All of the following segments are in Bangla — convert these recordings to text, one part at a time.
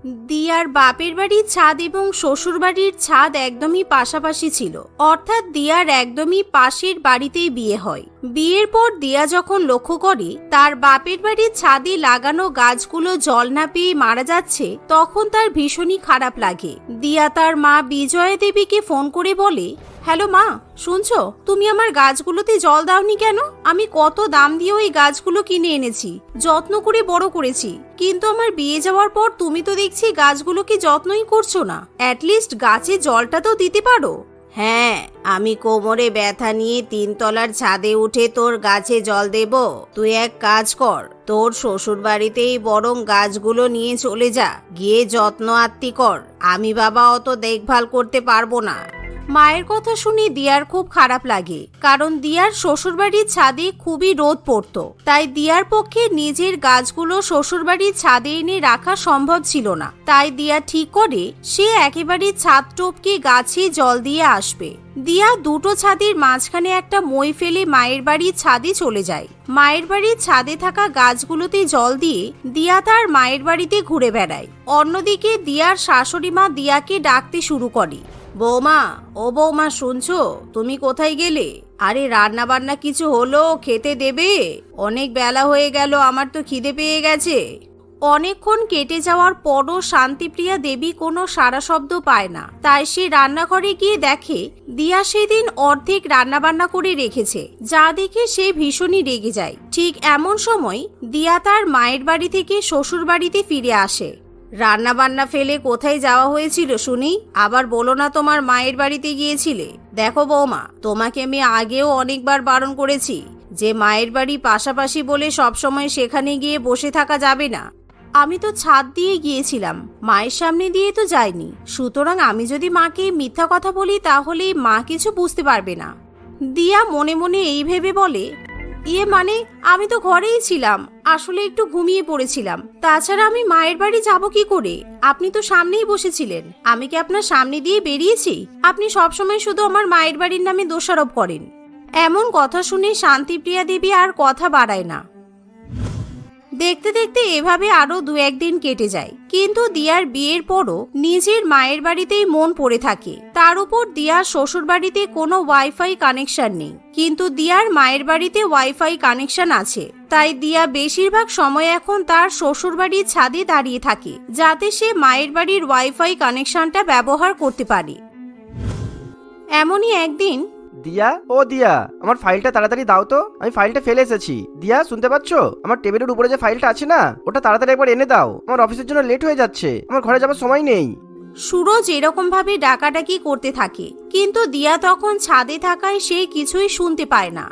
দিয়ার বাপের বাড়ির ছাদ এবং শ্বশুর বাড়ির ছাদ একদমই পাশাপাশি ছিল, অর্থাৎ দিয়ার একদমই পাশের বাড়িতেই বিয়ে হয়। বিয়ের পর দিয়া যখন লক্ষ্য করে তার বাপের বাড়ির ছাদে লাগানো গাছগুলো জল না পেয়ে মারা যাচ্ছে, তখন তার ভীষণই খারাপ লাগে। দিয়া তার মা বিজয়া দেবীকে ফোন করে বলে, হ্যালো মা, শুনছো? তুমি আমার গাছগুলোতে জল দাওনি কেন? আমি কত দাম দিয়ে ওই গাছগুলো কিনে এনেছি, যত্ন করে বড় করেছি, কিন্তু আমার বিয়ে যাওয়ার পর তুমি তো দেখছি গাছগুলোকে যত্নই করছো না। অ্যাটলিস্ট গাছে জলটা তো দিতে পারো। হ্যাঁ, আমি কোমরে ব্যথা নিয়ে 3 তলার ছাদে উঠে তোর গাছে জল দেব। তুই এক কাজ কর, তোর শ্বশুর বাড়িতেই বরং গাছগুলো নিয়ে চলে যা, গিয়ে যত্ন আত্তি কর। আমি বাবা অত দেখভাল করতে পারবো না। মায়ের কথা শুনে দিয়ার খুব খারাপ লাগে, কারণ দিয়ার শ্বশুরবাড়ির ছাদে খুবই রোদ পড়তো, তাই দিয়ার পক্ষে নিজের গাছগুলো শ্বশুরবাড়ির ছাদে এনে রাখা সম্ভব ছিল না। তাই দিয়া ঠিক করে সে একেবারে ছাদ টপকে গাছে জল দিয়ে আসবে। দিয়া দুটো ছাদের মাঝখানে একটা মই ফেলে মায়ের বাড়ির ছাদে চলে যায়। মায়ের বাড়ির ছাদে থাকা গাছগুলোতে জল দিয়ে দিয়া তার মায়ের বাড়িতে ঘুরে বেড়ায়। অন্যদিকে দিয়ার শাশুড়ি মা দিয়াকে ডাকতে শুরু করে, বৌমা, ও বৌমা, শুনছো? তুমি কোথায় গেলে? আরে রান্না বান্না কিছু হলো, খেতে দেবে? অনেক বেলা হয়ে গেল, আমার তো খিদে পেয়ে গেছে। অনেকক্ষণ কেটে যাওয়ার পরও শান্তিপ্রিয়া দেবী কোনো সাড়া শব্দ পায় না। তাই সে রান্নাঘরে গিয়ে দেখে দিয়া সেদিন অর্ধেক রান্নাবান্না করে রেখেছে, যা দেখে সে ভীষণই রেগে যায়। ঠিক এমন সময় দিয়া তার মায়ের বাড়ি থেকে শ্বশুর বাড়িতে ফিরে আসে। রান্না বান্না ফেলে কোথায় যাওয়া হয়েছিল শুনি? আবার বলো না তোমার মায়ের বাড়িতে গিয়েছিলে। দেখো বৌমা, তোমাকে আমি আগেও অনেকবার বারণ করেছি যে মায়ের বাড়ি পাশাপাশি বলে সবসময় সেখানে গিয়ে বসে থাকা যাবে না। আমি তো ছাদ দিয়ে গিয়েছিলাম, মায়ের সামনে দিয়ে তো যাইনি। সুতরাং আমি যদি মাকে মিথ্যা কথা বলি তাহলে মা কিছু বুঝতে পারবে না। দিয়া মনে মনে এই ভেবে বলে, মানে আমি তো ঘরেই ছিলাম, আসলে একটু ঘুমিয়ে পড়েছিলাম। তাছাড়া আমি মায়ের বাড়ি যাব কি করে? আপনি তো সামনেই বসেছিলেন, আমি কি আপনার সামনে দিয়ে বেরিয়েছি? আপনি সবসময় শুধু আমার মায়ের বাড়ির নামে দোষারোপ করেন। এমন কথা শুনে শান্তিপ্রিয়া দেবী আর কথা বাড়ায় না। দেখতে দেখতে এভাবে আরো 2-1 দিন কেটে যায়, কিন্তু দিয়ার বিয়ের পরও নিজের মায়ের বাড়িতেই মন পড়ে থাকে। তার উপর দিয়ার শ্বশুর বাড়িতে কোনো ওয়াইফাই কানেকশন নেই, কিন্তু দিয়ার মায়ের বাড়িতে ওয়াইফাই কানেকশন আছে। তাই দিয়া বেশিরভাগ সময় এখন তার শ্বশুর বাড়ির ছাদে দাঁড়িয়ে থাকে, যাতে সে মায়ের বাড়ির ওয়াইফাই কানেকশনটা ব্যবহার করতে পারে। এমনই একদিন, দিয়া, ও দিয়া, আমার ফাইলটা তাড়াতাড়ি দাও তো, আমি ফাইলটা ফেলে এসেছি। দিয়া, শুনতে পাচ্ছো? আমার টেবিলের উপরে যে ফাইলটা আছে না, ওটা তাড়াতাড়ি একবার এনে দাও, আমার অফিসের জন্য লেট হয়ে যাচ্ছে, আমার ঘরে যাবার সময় নেই। সুরজ এরকম ভাবে ডাকাডাকি করতে থাকে, কিন্তু দিয়া তখন ছাদে থাকায় সে কিছুই শুনতে পায় না।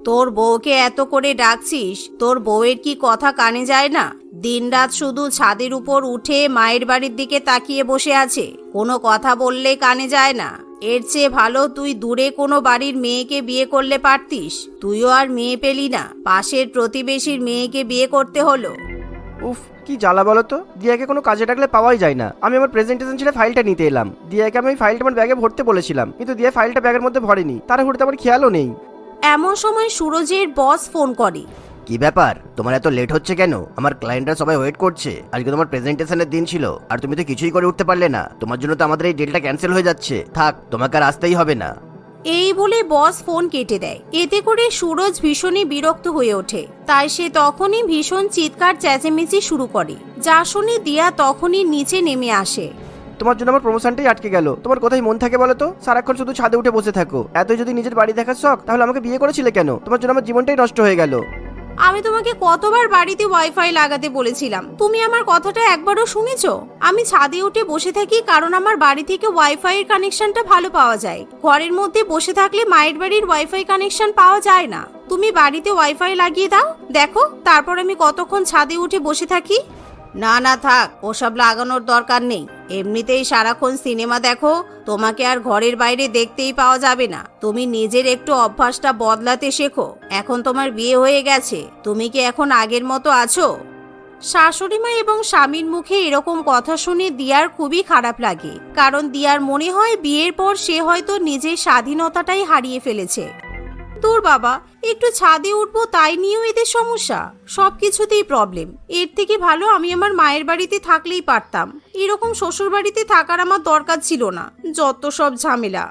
তোর বউকে এত করে ডাকছিস, তোর বউয়ের কি কথা কানে যায় না? দিনরাত শুধু ছাদের উপর উঠে মায়ের বাড়ির দিকে তাকিয়ে বসে আছে, কোনো কথা বললে কানে যায় না। এর চেয়ে ভালো তুই দূরে কোনো বাড়ির মেয়েকে বিয়ে করলে পারতিস। তুইও আর মেয়ে পেলি না, পাশের প্রতিবেশীর মেয়েকে বিয়ে করতে হলো। উফ, কি জ্বালা বলো তো। দিয়াকে কোনো কাজে ডাকলে পাওয়াই যায় না। আমি আমার প্রেজেন্টেশন ছিল, ফাইলটা নিতে এলাম। দিয়াকে আমি ফাইলটা আমার ব্যাগে ভরতে বলেছিলাম, কিন্তু দিয়া ফাইলটা ব্যাগের মধ্যে ভরেনি, তারা হুড়তে আমার খেয়ালও নেই। এমন সময় সুরজের বস ফোন করে, কি ব্যাপার, তোমার এত লেট হচ্ছে কেন? আমার ক্লায়েন্টরা সবাই ওয়েট করছে। আজকে তোমার প্রেজেন্টেশনের দিন ছিল, আর তুমি তো কিছুই করে উঠতে পারলে না। তোমার জন্য তো আমাদের এই ডিলটা ক্যান্সেল হয়ে যাচ্ছে। থাক, তোমাকে আর আসতেই হবে না। এই বলে বস ফোন কেটে দেয়। এতে করে সুরজ ভীষণই বিরক্ত হয়ে ওঠে। তাই সে তখনই ভীষণ চিৎকার চেঁচামেচি শুরু করে, যা শুনে দিয়া তখনই নিচে নেমে আসে। তোমার জন্য আমার প্রমোশনটাই আটকে গেল। তোমার কোথায় মন থাকে বলো তো? সারাক্ষণ শুধু ছাদে উঠে বসে থাকো। এতই যদি নিজের বাড়ি দেখার শখ, তাহলে আমাকে বিয়ে করেছিলে কেন? তোমার জন্য আমার জীবনটাই নষ্ট হয়ে গেল। আমি তোমাকে কতবার বাড়িতে ওয়াইফাই লাগাতে বলেছিলাম, তুমি আমার কথাটা একবারও শুনেছো? আমি ছাদে উঠে বসে থাকি কারণ আমার বাড়ি থেকে ওয়াইফাই এর কানেকশনটা ভালো পাওয়া যায়। ঘরের মধ্যে বসে থাকলে মায়ের বাড়ির ওয়াইফাই কানেকশন পাওয়া যায় না। তুমি বাড়িতে ওয়াইফাই লাগিয়ে দাও, দেখো তারপর আমি কতক্ষণ ছাদে উঠে বসে থাকি। না না, থাক, ওসব লাগানোর দরকার নেই। এমনিতেই সারাক্ষণ সিনেমা দেখো, তোমাকে আর ঘরের বাইরে দেখতেই পাওয়া যাবে না। তুমি নিজের একটু অভ্যাসটা বদলাতে শেখো। এখন তোমার বিয়ে হয়ে গেছে, তুমি কি এখন আগের মতো আছো? শাশুড়িমা এবং স্বামীর মুখে এরকম কথা শুনে দিয়ার খুবই খারাপ লাগে, কারণ দিয়ার মনে হয় বিয়ের পর সে হয়তো নিজের স্বাধীনতাটাই হারিয়ে ফেলেছে। দূর বাবা, একটু ছাদে উঠবো তাই নিয়েও এদের সমস্যা। সবকিছুতেই প্রবলেম। এর থেকে ভালো আমি আমার মায়ের বাড়িতে থাকলেই পারতাম। এরকম শ্বশুর বাড়িতে থাকার আমার দরকার ছিল না। যত সব ঝামেলা।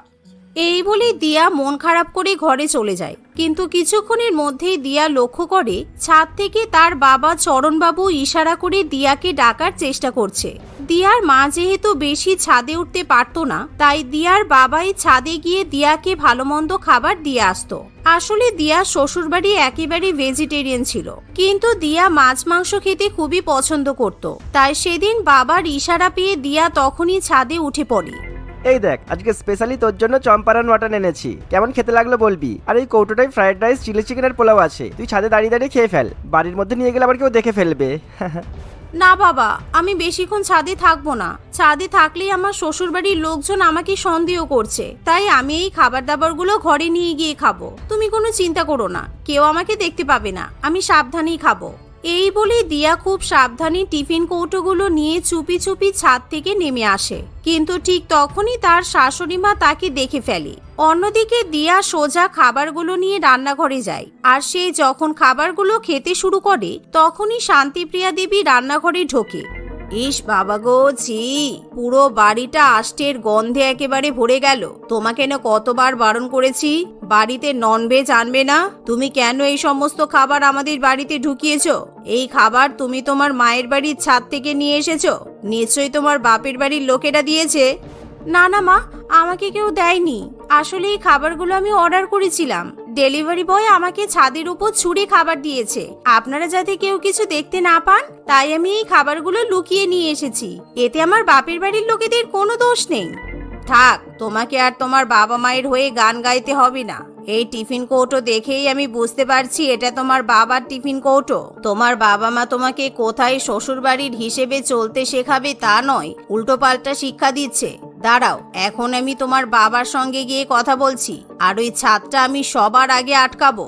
এই বলে দিয়া মন খারাপ করে ঘরে চলে যায়। কিন্তু কিছুক্ষণের মধ্যেই দিয়া লক্ষ্য করে ছাদ থেকে তার বাবা চরণবাবু ইশারা করে দিয়াকে ডাকার চেষ্টা করছে। দিয়ার মা যেহেতু বেশি ছাদে উঠতে পারতো না, তাই দিয়ার বাবাই ছাদে গিয়ে দিয়াকে ভালো মন্দ খাবার দিয়ে আসতো। আসলে দিয়া শ্বশুরবাড়ি একেবারে ভেজিটেরিয়ান ছিল, কিন্তু দিয়া মাছ মাংস খেতে খুবই পছন্দ করত। তাই সেদিন বাবার ইশারা পেয়ে দিয়া তখনই ছাদে উঠে পড়ে। এই দেখ, আজকে স্পেশালি তোর জন্য চম্পারন মাটন এনেছি। কেমন খেতে লাগলো বলবি। আর এই কৌটোটায় ফ্রাইড রাইস, চিলি চিকেন আর পোলাও আছে। তুই ছাদে দাঁড়িয়ে দাঁড়িয়ে খেয়ে ফেল। বাড়ির মধ্যে নিয়ে গেলে আবার কেউ দেখে ফেলবে। না বাবা, আমি বেশিক্ষণ ছাদে থাকবো না। ছাদে থাকলেই আমার শ্বশুরবাড়ির লোকজন আমাকে সন্দেহ করছে। তাই আমি এই খাবার দাবারগুলো ঘরে নিয়ে গিয়ে খাবো। তুমি কোনো চিন্তা করো না, কেউ আমাকে দেখতে পাবে না। আমি সাবধানেই খাবো। এই বলে দিয়া খুব সাবধানে টিফিন কৌটোগুলো নিয়ে চুপি চুপি ছাদ থেকে নেমে আসে। কিন্তু ঠিক তখনই তার শাশুড়ি মা তাকে দেখে ফেলে। অন্যদিকে দিয়া সোজা খাবারগুলো নিয়ে রান্নাঘরে যায়। আর সে যখন খাবারগুলো খেতে শুরু করে তখনই শান্তিপ্রিয়া দেবী রান্নাঘরে ঢোকে। ইস বাবা গো, ছি, পুরো বাড়িটা আষ্টের গন্ধে একেবারে ভরে গেল। তোমাকে না কতবার বারণ করেছি বাড়িতে ননভেজ আনবে না। তুমি কেন এই সমস্ত খাবার আমাদের বাড়িতে ঢুকিয়েছো? এই খাবার তুমি তোমার মায়ের বাড়ির ছাদ থেকে নিয়ে এসেছো। নিশ্চয়ই তোমার বাপের বাড়ির লোকেরা দিয়েছে। না না মা, আমাকে কেউ দেয়নি। আসলে এই খাবারগুলো আমি অর্ডার করেছিলাম। ডেলিভারি বয় আমাকে ছাদের উপর ছুঁড়ে খাবার দিয়েছে। আপনারা যাতে কেউ কিছু দেখতে না পান তাই আমি এই খাবারগুলো লুকিয়ে নিয়ে এসেছি। এতে আমার বাপের বাড়ির লোকেদের কোনো দোষ নেই। থাক, তোমাকে আর তোমার বাবা মায়ের হয়ে গান গাইতে হবে না। এই টিফিন কৌটো দেখেই আমি বুঝতে পারছি এটা তোমার বাবার টিফিন কৌটো। তোমার বাবা মা তোমাকে কোথায় শ্বশুরবাড়ির হিসেবে চলতে শেখাবে তা নয়, উল্টোপাল্টা শিক্ষা দিচ্ছে। দাঁড়াও, এখন আমি তোমার বাবার সঙ্গে গিয়ে কথা বলছি। আর ওই ছাদটা আমি সবার আগে আটকাবো।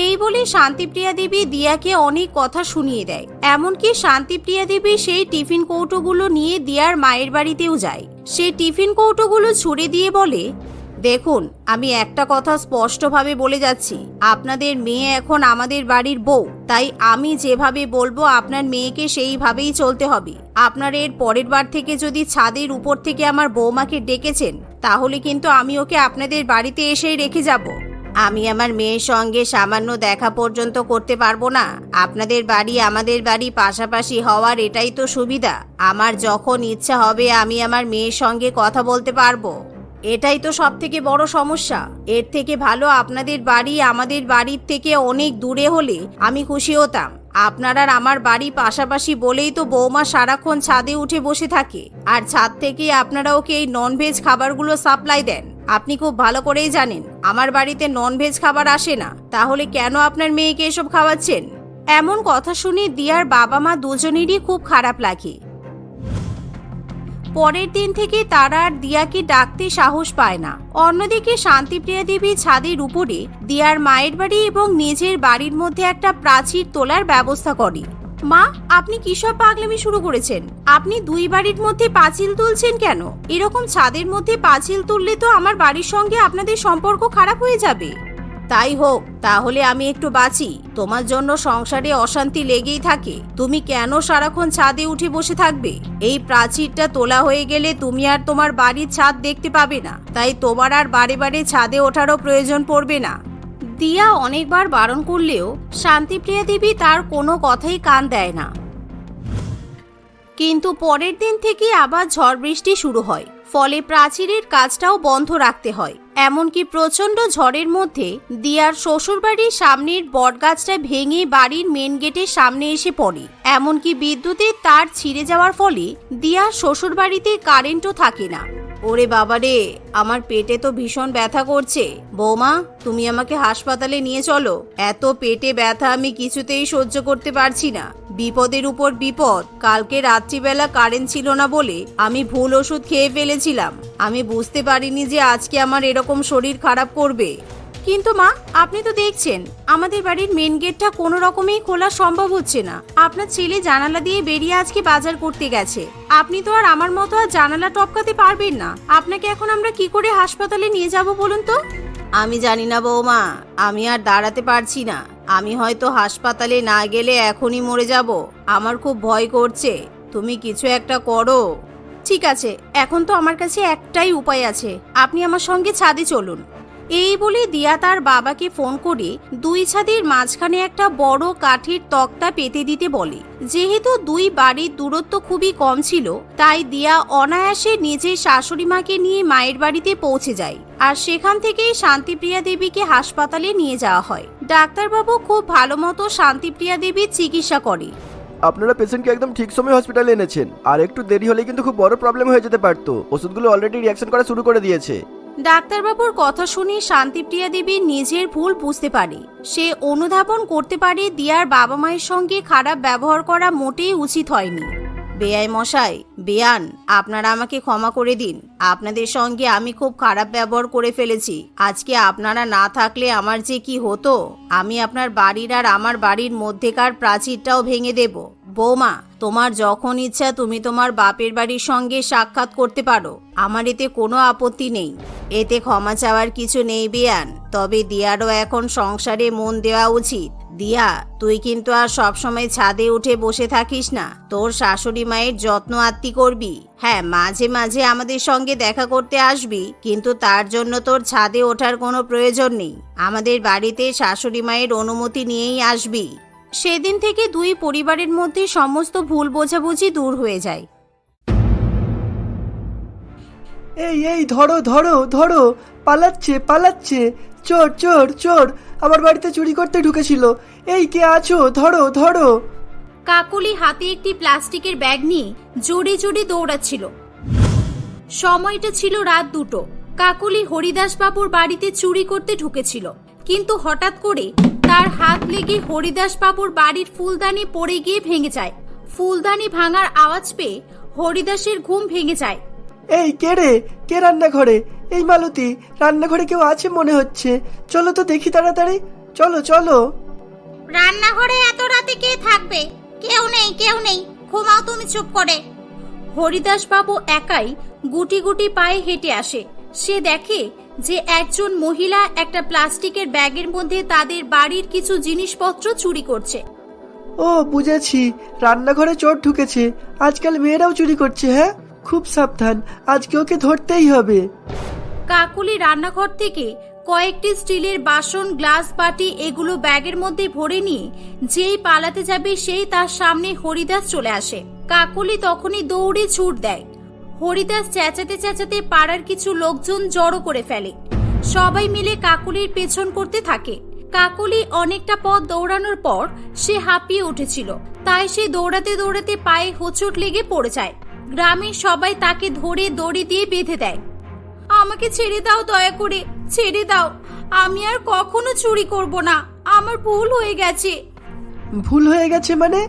এই বলে শান্তিপ্রিয়া দেবী দিয়াকে অনেক কথা শুনিয়ে দেয়। এমনকি শান্তিপ্রিয়া দেবী সেই টিফিন কৌটোগুলো নিয়ে দিয়ার মায়ের বাড়িতেও যায়। সে টিফিন কৌটোগুলো ছুঁড়ে দিয়ে বলে, দেখুন, আমি একটা কথা স্পষ্টভাবে বলে যাচ্ছি। আপনাদের মেয়ে এখন আমাদের বাড়ির বউ। তাই আমি যেভাবে বলবো আপনার মেয়েকে সেইভাবেই চলতে হবে। আপনার এর পরের বার থেকে যদি ছাদের উপর থেকে আমার বৌমাকে ডেকেছেন তাহলে কিন্তু আমি ওকে আপনাদের বাড়িতে এসেই রেখে যাব। আমি আমার মেয়ের সঙ্গে সামান্য দেখা পর্যন্ত করতে পারবো না। আপনাদের বাড়ি আমাদের বাড়ি পাশাপাশি হওয়ার এটাই তো সুবিধা। আমার যখন ইচ্ছা হবে আমি আমার মেয়ের সঙ্গে কথা বলতে পারবো। এটাই তো সব থেকে বড় সমস্যা। এর থেকে ভালো আপনাদের বাড়ি আমাদের বাড়ির থেকে অনেক দূরে হলে আমি খুশি হতাম। আপনার আর আমার বাড়ি পাশাপাশি বলেই তো বৌমা সারাক্ষণ ছাদে উঠে বসে থাকে। আর ছাদ থেকে আপনারা ওকে এই ননভেজ খাবারগুলো সাপ্লাই দেন। আপনি খুব ভালো করেই জানেন আমার বাড়িতে ননভেজ খাবার আসে না। তাহলে কেন আপনার মেয়েকে এসব খাওয়াচ্ছেন? এমন কথা শুনে দিয়ার বাবা মা দুজনেরই খুব খারাপ লাগে। পরের দিন থেকে তারা আর দিয়াকে ডাকতে সাহস পায় না। অন্যদিকে শান্তিপ্রিয়া দেবী ছাদের উপরে দিয়ার মায়ের বাড়ি এবং নিজের বাড়ির মধ্যে একটা প্রাচীর তোলার ব্যবস্থা করে। মা, আপনি কিসব পাগলামি শুরু করেছেন? আপনি দুই বাড়ির মধ্যে পাঁচিল তুলছেন কেন? এরকম ছাদের মধ্যে পাঁচিল তুললে তো আমার বাড়ির সঙ্গে আপনাদের সম্পর্ক খারাপ হয়ে যাবে। তাই হোক, তাহলে আমি একটু বাঁচি। তোমার জন্য সংসারে অশান্তি লেগেই থাকে। তুমি কেন সারাক্ষণ ছাদে উঠে বসে থাকবে? এই প্রাচীরটা তোলা হয়ে গেলে তুমি আর তোমার বাড়ির ছাদ দেখতে পাবে না। তাই তোমার আর বারে বারে ছাদে ওঠারও প্রয়োজন পড়বে না। দিয়া অনেকবার বারণ করলেও শান্তিপ্রিয়া দেবী তার কোনো কথাই কান দেয় না। কিন্তু পরের দিন থেকে আবার ঝড় বৃষ্টি শুরু হয়। ফলে প্রাচীরের কাজটাও বন্ধ রাখতে হয়। এমনকি প্রচন্ড ঝড়ের মধ্যে দিয়ার শ্বশুরবাড়ির সামনের বটগাছটা ভেঙে বাড়ির মেন গেটের সামনে এসে পড়ে। এমনকি বিদ্যুতের তার ছিঁড়ে যাওয়ার ফলে দিয়ার শ্বশুরবাড়িতে কারেন্টও থাকে না। ওরে বাবারে, আমার পেটে তো ভীষণ ব্যথা করছে। বৌমা, তুমি আমাকে হাসপাতালে নিয়ে চলো। এত পেটে ব্যথা আমি কিছুতেই সহ্য করতে পারছি না। বিপদের উপর বিপদ। কালকে রাত্রিবেলা কারেন্ট ছিল না বলে আমি ভুল ওষুধ খেয়ে ফেলেছিলাম। আমি বুঝতে পারিনি যে আজকে আমার এরকম শরীর খারাপ করবে। কিন্তু মা, আপনি তো দেখছেন আমাদের বাড়ির মেন গেটটা কোনো রকমেই খোলা সম্ভব হচ্ছে না। আপনার ছেলে জানালা দিয়ে বেরিয়ে আজকে বাজার করতে গেছে। আপনি তো আর আমার মতো আর জানালা টপকাতে পারবেন না। আপনাকে এখন আমরা কি করে হাসপাতালে নিয়ে যাব বলুন তো? আমি জানি না বৌমা, আমি আর দাঁড়াতে পারছি না। আমি হয়তো হাসপাতালে না গেলে এখনই মরে যাব। আমার খুব ভয় করছে, তুমি কিছু একটা করো। ঠিক আছে, এখন তো আমার কাছে একটাই উপায় আছে, আপনি আমার সঙ্গে ছাদে চলুন। এই বলে দিয়া তার বাবাকে ফোন করে দুই ছাদের মাঝখানে একটা বড় কাঠের তক্তা পেতে দিতে বলে। যেহেতু দুই বাড়ির দূরত্ব খুবই কম ছিল, তাই দিয়া অনায়াসে নিজের শাশুড়ি মাকে নিয়ে মায়ের বাড়িতে পৌঁছে যায়। আর সেখান থেকেই শান্তিপ্রিয়া দেবীকে হাসপাতালে নিয়ে যাওয়া হয়। ডাক্তারবাবু খুব ভালো মতো শান্তিপ্রিয়া দেবীর চিকিৎসা করে। আপনারা পেশেন্টকে একদম ঠিক সময় হসপিটালে এনেছেন, আর একটু দেরি হলে কিন্তু খুব বড় প্রবলেম হয়ে যেতে পারতো। ওষুধগুলো অলরেডি রিঅ্যাকশন করা শুরু করে দিয়েছে। ডাক্তারবাবুর কথা শুনে শান্তিপ্রিয়া দেবী নিজের ভুল বুঝতে পারে। সে অনুধাবন করতে পারে দিয়ার বাবা মায়ের সঙ্গে খারাপ ব্যবহার করা মোটেই উচিত হয়নি। বেয়াই মশাই, বেয়ান, আপনারা আমাকে ক্ষমা করে দিন। আপনাদের সঙ্গে আমি খুব খারাপ ব্যবহার করে ফেলেছি। আজকে আপনারা না থাকলে আমার যে কি হতো। আমি আপনার বাড়ির আর আমার বাড়ির মধ্যেকার প্রাচীরটাও ভেঙে দেব। বৌমা, তোমার যখন ইচ্ছা তুমি তোমার বাপের বাড়ির সঙ্গে সাক্ষাৎ করতে পারো, আমার এতে কোনো আপত্তি নেই। এতে ক্ষমা চাওয়ার কিছু নেই বেয়ান। তবে দিয়ারও এখন সংসারে মন দেওয়া উচিত। দিয়া, তুই কিন্তু আর সবসময় ছাদে উঠে বসে থাকিস না। তোর শাশুড়ি মায়ের যত্ন আত্তি করবি। হ্যাঁ, মাঝে মাঝে আমাদের সঙ্গে দেখা করতে আসবি, কিন্তু তার জন্য তোর ছাদে ওঠার কোনো প্রয়োজন নেই। আমাদের বাড়িতে শাশুড়ি মায়ের অনুমতি নিয়েই আসবি। সেদিন থেকে দুই পরিবারের মধ্যে সমস্ত ভুল বোঝাবুঝি দূর হয়ে যায়। এই এই ধরো ধরো ধরো, পালাচ্ছে পালাচ্ছে, চোর চোর চোর, আমার বাড়িতে চুরি করতে ঢুকেছিল। এই কে আছো, ধরো ধরো। কাকুলি হাতে একটি প্লাস্টিকের ব্যাগ নিয়ে জোরে জোরে দৌড়াচ্ছিল। সময়টা ছিল রাত 2টো। কাকুলি হরিদাস বাবুর বাড়িতে চুরি করতে ঢুকেছিল, কিন্তু হঠাৎ করে তার হাত লেগে হরিদাস বাবুর বাড়ির ফুলদানি পড়ে গিয়ে ভেঙে যায়। ফুলদানি ভাঙার আওয়াজ পেয়ে হরিদাসের ঘুম ভেঙে যায়। এই কে রে, কে রান্নাঘরে? এই মালতী, রান্নাঘরে কেউ আছে মনে হচ্ছে। চলো তো দেখি তাড়াতাড়ি, চলো চলো। রান্নাঘরে এত রাতে কে থাকবে? কেউ নেই, কেউ নেই, ঘুমাও তুমি চুপ করে। হরিদাস বাবু একাই গুটি গুটি পায়ে হেঁটে আসে। সে দেখে যে একজন মহিলা একটা প্লাস্টিকের ব্যাগের মধ্যে তাদের বাড়ির কিছু জিনিসপত্র চুরি করছে। ও বুঝেছি, রান্নাঘরে চোর ঢুকেছে। আজকাল মেয়েরাও চুরি করছে। হ্যাঁ, খুব সাবধান, আজকে ওকে ধরতেই হবে। কাকুলি রান্নাঘর থেকে কয়েকটি স্টিলের বাসন, গ্লাস, বাটি এগুলো ব্যাগের মধ্যে ভরে নিয়ে যেই পালাতে যাবে সেই তার সামনে হরিদাস চলে আসে। কাকুলি তখনই দৌড়ে ছুট দেয়। হরিদাস চেঁচাতে চেঁচাতে পাড়ার কিছু লোকজন জড়ো করে ফেলে। সবাই মিলে কাকুলির পেছন করতে থাকে। কাকুলি অনেকটা পথ দৌড়ানোর পর সে হাঁপিয়ে উঠেছিল, তাই সে দৌড়াতে দৌড়াতে পায়ে হোঁচট লেগে পড়ে যায়। গ্রামের সবাই তাকে ধরে দড়ি দিয়ে বেঁধে দেয়। আমাকে ছেড়ে দাও, দয়া করে ছেড়ে দাও। আমি আর কখনো চুরি করব না। আমার ভুল হয়ে গেছে। ভুল হয়ে গেছে মানে?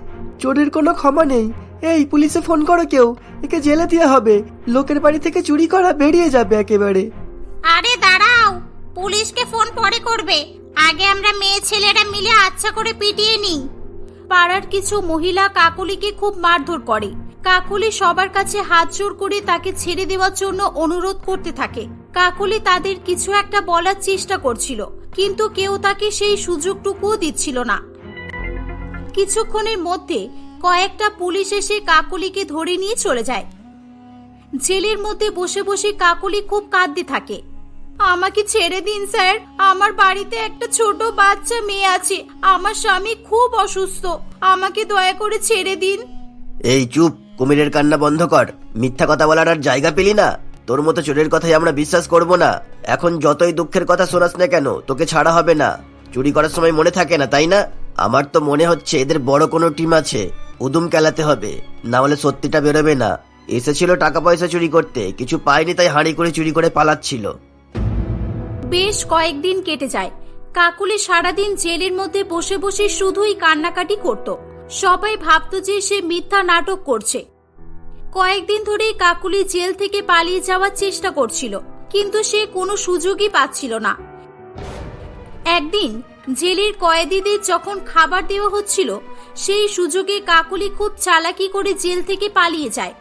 চোরের কোনো ক্ষমা নেই। এই পুলিশে ফোন করো কেউ, একে জেলে দেওয়া হবে। লোকের বাড়ি থেকে চুরি করা বেরিয়ে যাবে একেবারে। আরে দাঁড়াও, পুলিশকে ফোন পরে করবে। আগে আমরা মেয়ে ছেলেরা মিলে আচ্ছা করে পিটিয়ে নিই। পাড়ার কিছু মহিলা কাকুলিকে খুব মারধর করে। কাকুলি সবার কাছে হাত জোর করে তাকে ছেড়ে দেওয়ার জন্য অনুরোধ করতে থাকে। কাকুলি তাদের কিছু একটা বলার চেষ্টা করছিল, কিন্তু কেউ তাকে সেই সুযোগটুকুও দিচ্ছিল না। কিছুক্ষণের মধ্যে কয়েকটা পুলিশ এসে কাকুলিকে ধরে নিয়ে চলে যায়। জেলের মধ্যে বসে বসে কাকুলি খুব কাঁদতে থাকে। আমাকে ছেড়ে দিন স্যার, আমার বাড়িতে একটা ছোট বাচ্চা মেয়ে আছে। আমার স্বামী খুব অসুস্থ, আমাকে দয়া করে ছেড়ে দিন। এই চুপ, কুমিরের কান্না বন্ধ কর। মিথ্যা কথা বলার আর জায়গা পেলি না? তোর মতো চোরের কথাই আমরা বিশ্বাস করব না। এখন যতই দুঃখের কথা শোনাস না কেন, তোকে ছাড়া হবে না। চুরি করার সময় মনে থাকে না, তাই না? আমার তো মনে হচ্ছে এদের বড় কোনো টিম আছে। উদুম কেলাতে হবে, না হলে সত্যিটা বেরোবে না। এসেছিল টাকা পয়সা চুরি করতে, কিছু পায়নি তাই হাঁড়ি করে চুরি করে পালাচ্ছিল। বেশ কয়েকদিন কেটে যায়। কাকুলি সারাদিন জেলের মধ্যে বসে বসে শুধুই কান্নাকাটি করত। সবাই ভাবত যে সে মিথ্যা নাটক করছে। কয়েকদিন ধরেই কাকুলি জেল থেকে পালিয়ে যাওয়ার চেষ্টা করছিল, কিন্তু সে কোনো সুযোগই পাচ্ছিল না। একদিন জেলের কয়েদিদের যখন খাবার দেওয়া হচ্ছিল, সেই সুযোগে কাকুলি খুব চালাকি করে জেল থেকে পালিয়ে যায়।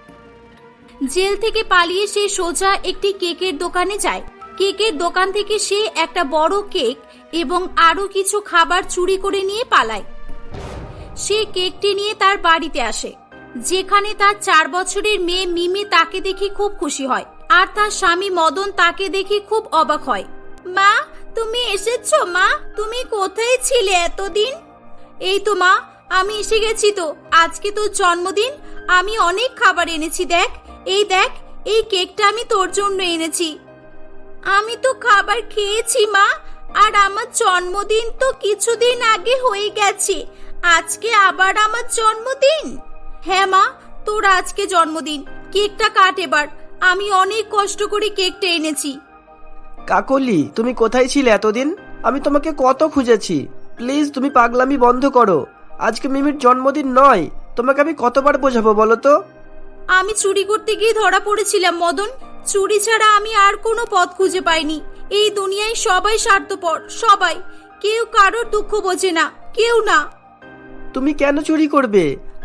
জেল থেকে পালিয়ে সে সোজা একটি কেকের দোকানে যায়। কেকের দোকান থেকে সে একটা বড় কেক এবং আরো কিছু খাবার চুরি করে নিয়ে পালায়। সে কেকটি নিয়ে তার বাড়িতে আসে, যেখানে তার 4 বছরের মেয়ে মিমি তাকে দেখে খুব খুশি হয় আর তার স্বামী মদন তাকে দেখে খুব অবাক হয়। মা, তুমি এসেছো? মা, তুমি কোথায় ছিলে এতদিন? এই তো মা, আমি এসে গেছি তো। আজকে তোর জন্মদিন, আমি অনেক খাবার এনেছি। দেখ, এই কেকটা আমি তোর জন্য এনেছি। আমি তো খাবার খেয়েছি মা, আর আমার জন্মদিন তো কিছুদিন আগে হয়ে গেছে। আজকে আবার আমার জন্মদিন? হ্যাঁ মা, তোর আজকে জন্মদিন। কেকটা কাট এবার, আমি অনেক কষ্ট করে কেকটা এনেছি। কাকলি, তুমি কোথায় ছিলে এতদিন? আমি তোমাকে কত খুঁজেছি। প্লিজ তুমি পাগলামি বন্ধ করো। আজকে মিমির জন্মদিন নয়। তোমাকে আমি কতবার বোঝাবো বলো তো? আমি চুরি করতে গিয়ে ধরা পড়েছিলাম মদন। চুরি ছাড়া আমি আর কোনো পথ খুঁজে পাইনি। এই দুনিয়ায় সবাই স্বার্থপর, সবাই। কেউ কারোর দুঃখ বোঝে না, কেউ না। তুমি কেন চুরি করবে?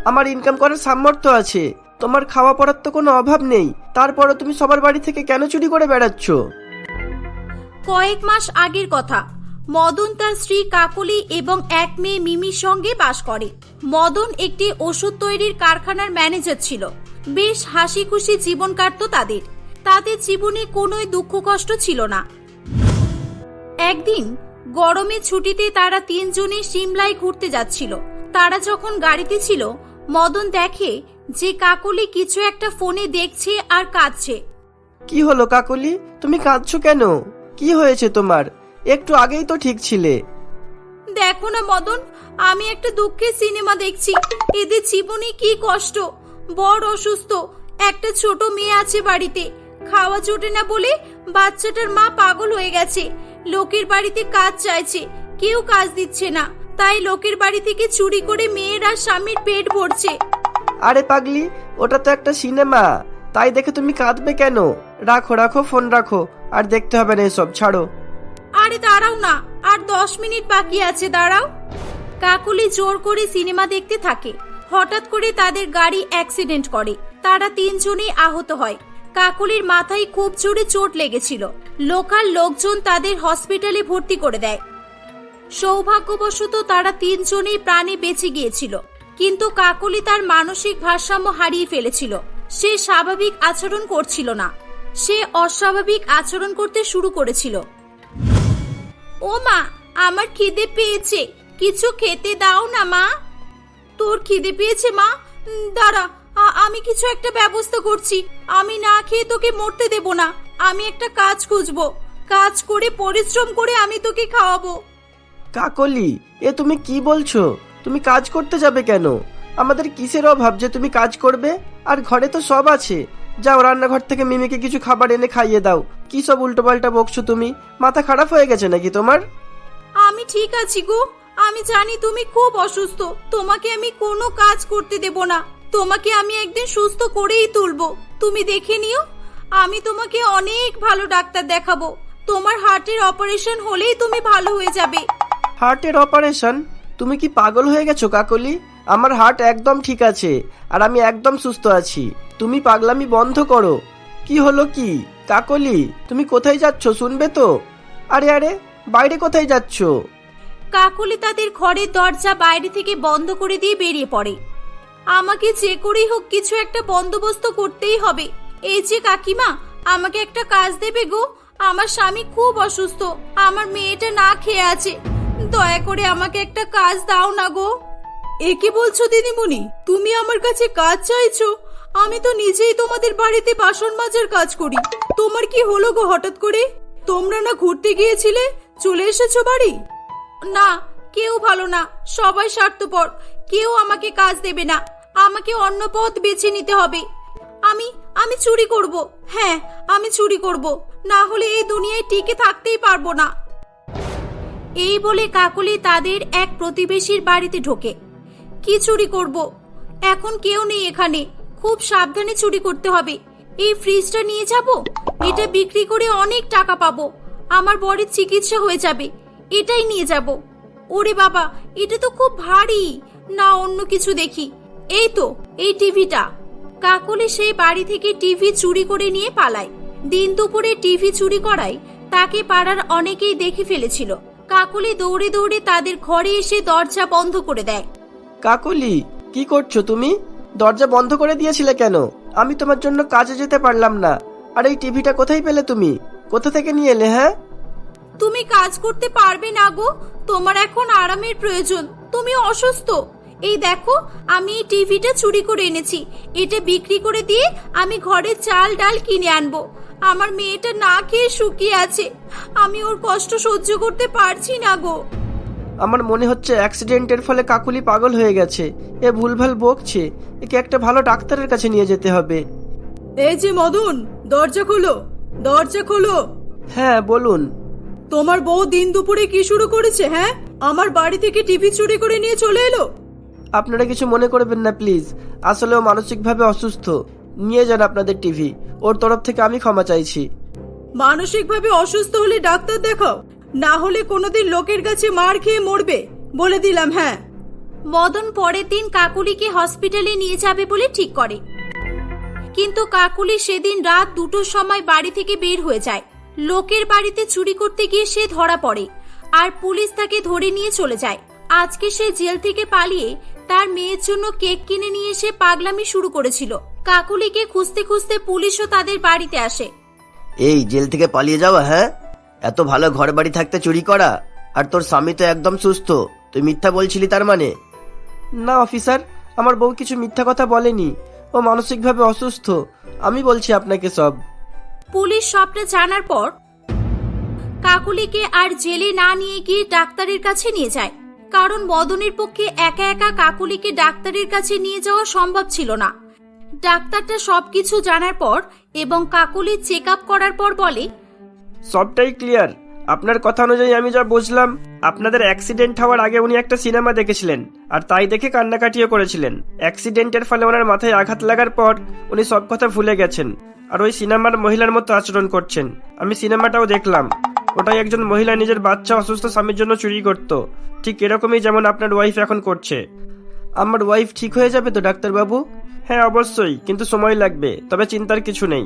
আমার ইনকাম করার সামর্থ্য আছে। তোমার খাওয়া পড়ার তো কোনো অভাব নেই। তারপরও তুমি সবার বাড়ি থেকে কেন চুরি করে বেড়াচ্ছ? কয়েক মাস আগের কথা। মদন তার স্ত্রী কাকলি এবং এক মেয়ে মিমির সঙ্গে বাস করে। মদন একটি ওষুধ তৈরির কারখানার ম্যানেজার ছিল। বেশ হাসি খুশি জীবন কাটতো তাদের। তাদের জীবনে কোনোই দুঃখ কষ্ট ছিল না। একদিন গরমের ছুটিতে তারা 3 জনে সিমলায় ঘুরতে যাচ্ছিল। তারা যখন গাড়িতে ছিল, মদন দেখে যে কাকলি কিছু একটা ফোনে দেখছে আর কাঁদছে। কি হলো কাকলি, তুমি কাঁদছো কেন? কি হয়েছে তোমার? একটু আগেই তো ঠিক ছিলে। দেখো না মদন, আমি একটা দুঃখের সিনেমা দেখছি। এদের জীবনে কি কষ্ট। বড় অসুস্থ, একটা ছোট মেয়ে আছে বাড়িতে। খাওয়া জোটে না বলে বাচ্চাটার মা পাগল হয়ে গেছে। লোকের বাড়িতে কাজ চাইছে, কেউ কাজ দিচ্ছে না। তাই লোকের বাড়ি থেকে চুরি করে মেয়ের আর স্বামীর পেট ভরছে। আরে পাগলি, ওটা তো একটা সিনেমা। তাই দেখে তুমি কাঁদবে কেন? রাখো রাখো, ফোন রাখো। আর দেখতে হবে না এসব, ছাড়ো। আরে দাঁড়াও না, আর 10 মিনিট বাকি আছে, দাঁড়াও। কাকলি জোর করে সিনেমা দেখতে থাকে। হঠাৎ করে তাদের গাড়ি অ্যাক্সিডেন্ট করে। তারা 3 জনেই আহত হয়। কাকলির মাথায় খুব জোরে চোট লেগেছিল। লোকাল লোকজন তাদের হসপিটালে ভর্তি করে দেয়। সৌভাগ্যবশত তারা 3 জনেই প্রাণে বেঁচে গিয়েছিল। কিন্তু কাকলি তার মানসিক ভারসাম্য হারিয়ে ফেলেছিল। সে স্বাভাবিক আচরণ করছিল না, সে অস্বাভাবিক আচরণ করতে শুরু করেছিল। ও মা, আমার খিদে পেয়েছে, কিছু খেতে দাও না মা। তোর খিদে পেয়েছে মা? দাঁড়া, আমি কিছু একটা ব্যবস্থা করছি। আমি না খেয়ে তোকে মরতে দেব না। আমি একটা কাজ খুঁজবো, কাজ করে পরিশ্রম করে আমি তোকে খাওয়াবো। কাকলি, এ তুমি কি বলছো? তুমি কাজ করতে যাবে কেন? আমাদের কিসের অভাব যে তুমি কাজ করবে? আর ঘরে তো সব আছে। যাও রান্নাঘর থেকে মিমিকে কিছু খাবার এনে খাইয়ে দাও। কি সব উল্টোপাল্টা বকছো তুমি? মাথা খারাপ হয়ে গেছে নাকি তোমার? আমি ঠিক আছি গো। আমি জানি তুমি খুব অসুস্থ। তোমাকে আমি কোনো কাজ করতে দেব না। তোমাকে আমি একদিন সুস্থ করেই তুলবো। তুমি দেখে নিও, আমি তোমাকে অনেক ভালো ডাক্তার দেখাবো। তোমার হার্টের অপারেশন হলেই তুমি ভালো হয়ে যাবে। হার্টের অপারেশন? তুমি কি পাগল হয়ে গেছো কাকলি? আমার হার্ট একদম ঠিক আছে আর আমি একদম সুস্থ আছি। তুমি পাগলামি বন্ধ করো। কি হলো কি? কাকলি, তুমি কোথায় যাচ্ছ শুনবে তো? আরে আরে, বাইরে কোথায় যাচ্ছ? কাকলি তাদের ঘরের দরজা বাইরে থেকে বন্ধ করে দিয়ে বেরিয়ে পড়ে। আমাকে যে করেই হোক কিছু একটা বন্দোবস্ত করতেই হবে। এই যে কাকিমা, আমাকে একটা কাজ দেবে গো। আমার স্বামী খুব অসুস্থ, আমার মেয়েটা না খেয়ে আছে। দয়া করে আমাকে একটা কাজ দাও না গো। এ কি বলছো দিদিমণি? তুমি আমার কাছে কাজ চাইছো? আমি তো নিজেই তোমাদের বাড়িতে বাসন মাজার কাজ করি। তোমার কি হলো গো হঠাৎ করে? তোমরা না ঘুরতে গিয়েছিলে, চলে এসেছো বাড়ি? না, কেউ ভালো না, সবাই স্বার্থপর। কেউ আমাকে কাজ দেবে না। আমাকে অন্য পথ বেছে নিতে হবে। আমি চুরি করব। হ্যাঁ, আমি চুরি করব, না হলে এই দুনিয়ায় টিকে থাকতেই পারবো না। এই বলে কাকলি তাদের এক প্রতিবেশীর বাড়িতে ঢোকে। কি চুরি করব? এখন কেউ নেই এখানে। খুব সাবধানে চুরি করতে হবে। এই ফ্রিজটা নিয়ে যাব, এটা বিক্রি করে অনেক টাকা পাবো। আমার বরের চিকিৎসা হয়ে যাবে, এটাই নিয়ে যাব। ওরে বাবা, এটা তো খুব ভারী। না, অন্য কিছু দেখি। এই তো, এই টিভিটা। কাকলি সেই বাড়ি থেকে টিভি চুরি করে নিয়ে পালায়। দিন দুপুরে টিভি চুরি করায় তাকে পাড়ার অনেকেই দেখে ফেলেছিল। কাকলি দৌড়ে দৌড়ে তাদের ঘরে এসে দরজা বন্ধ করে দেয়। কাকলি, কি করছো তুমি? দরজা বন্ধ করে দিয়েছিলে কেন? আমি তোমার জন্য কাজে যেতে পারলাম না। আর এই টিভিটা কোথায় পেলে তুমি? কোথা থেকে নিয়ে এলে? হ্যাঁ, তুমি কাজ করতে পারবে না গো, তোমার এখন আরামের প্রয়োজন, তুমি অসুস্থ। এই দেখো, আমি এই টিভিটা চুরি করে এনেছি, এটা বিক্রি করে দিয়ে আমি ঘরে চাল ডাল কিনে আনবো। আমার মেয়েটা না খেয়ে শুকিয়ে আছে, আমি ওর কষ্ট সহ্য করতে পারছি না গো। আমার মনে হচ্ছে অ্যাক্সিডেন্টের ফলে কাকুলি পাগল হয়ে গেছে। এ ভুলভাল বকছে। একে একটা ভালো ডাক্তারের কাছে নিয়ে যেতে হবে। এই যে মদন, দরজা খোলো, দরজা খোলো। হ্যাঁ, বলুন। তোমার বউ দিন দুপুরে কি শুরু করেছে? হ্যাঁ, আমার বাড়ি থেকে টিভি চুরি করে নিয়ে চলে এলো। আপনারা কিছু মনে করবেন না প্লিজ। আসলে ও মানসিকভাবে অসুস্থ। নিয়ে যান আপনাদের টিভি। ওর তরফ থেকে আমি ক্ষমা চাইছি। মানসিকভাবে অসুস্থ হলে ডাক্তার দেখাও, না হলে কোনোদিন লোকের কাছে মার খেয়ে মরবে, বলে দিলাম। হ্যাঁ। মদন পরের দিন কাকুলিকে হসপিটালে নিয়ে যাবে বলে ঠিক করে, কিন্তু কাকুলি সেদিন রাত 2টোর সময় বাড়ি থেকে বের হয়ে যায়। লোকের বাড়িতে চুরি করতে গিয়ে সে ধরা পড়ে, আর পুলিশ তাকে ধরে নিয়ে চলে যায়। আজকে সে জেল থেকে পালিয়ে তার মেয়ের জন্য কেক কিনে নিয়ে এসে পাগলামি শুরু করেছিল। কাকুলিকে খুঁজতে খুঁজতে পুলিশও তাদের বাড়িতে আসে। এই জেল থেকে পালিয়ে যাওয়া? হ্যাঁ, এত ভালো ঘর বাড়ি থাকতে চুরি করা? আর তোর স্বামী তো একদম সুস্থ, তুই মিথ্যা বলছিলি তার মানে? না অফিসার, আমার বউ কিছু মিথ্যা কথা বলেনি। ও মানসিকভাবে অসুস্থ। আমি বলছি আপনাকে সব। পুলিশ সবটা জানার পর কাকুলিকে আর জেলে না নিয়ে গিয়ে ডাক্তারের কাছে নিয়ে যায়, কারণ মদনের পক্ষে একা একা কাকুলিকে ডাক্তারের কাছে নিয়ে যাওয়া সম্ভব ছিল না। ডাক্তারটা সবকিছু জানার পর এবং কাকুলির চেক আপ করার পর বলে, সবটাই ক্লিয়ার। আপনার কথা অনুযায়ী আমি যা বুঝলাম, আপনাদের অ্যাক্সিডেন্ট হওয়ার আগে উনি একটা সিনেমা দেখেছিলেন, আর তাই দেখে কান্নাকাটিও করেছিলেন। অ্যাক্সিডেন্টের ফলে ওনার মাথায় আঘাত লাগার পর উনি সব কথা ভুলে গেছেন, আর ওই সিনেমার মহিলার মতো আচরণ করছেন। আমি সিনেমাটাও দেখলাম। ওটাই একজন মহিলা নিজের বাচ্চা অসুস্থ স্বামীর জন্য চুরি করত, ঠিক এরকমই যেমন আপনার ওয়াইফ এখন করছে। আমার ওয়াইফ ঠিক হয়ে যাবে তো ডাক্তারবাবু? হ্যাঁ অবশ্যই, কিন্তু সময় লাগবে, তবে চিন্তার কিছু নেই।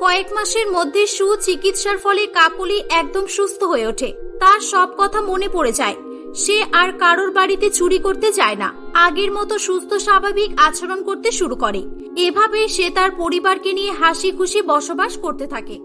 কয়েক মাসের মধ্যে সুচিকিৎসার ফলে কাকুলি একদম সুস্থ হয়ে ওঠে। তার সব কথা মনে পড়ে যায়। সে আর কারোর বাড়িতে চুরি করতে যায় না, আগের মতো সুস্থ স্বাভাবিক আচরণ করতে শুরু করে। এভাবে সে তার পরিবারকে নিয়ে হাসি খুশি বসবাস করতে থাকে।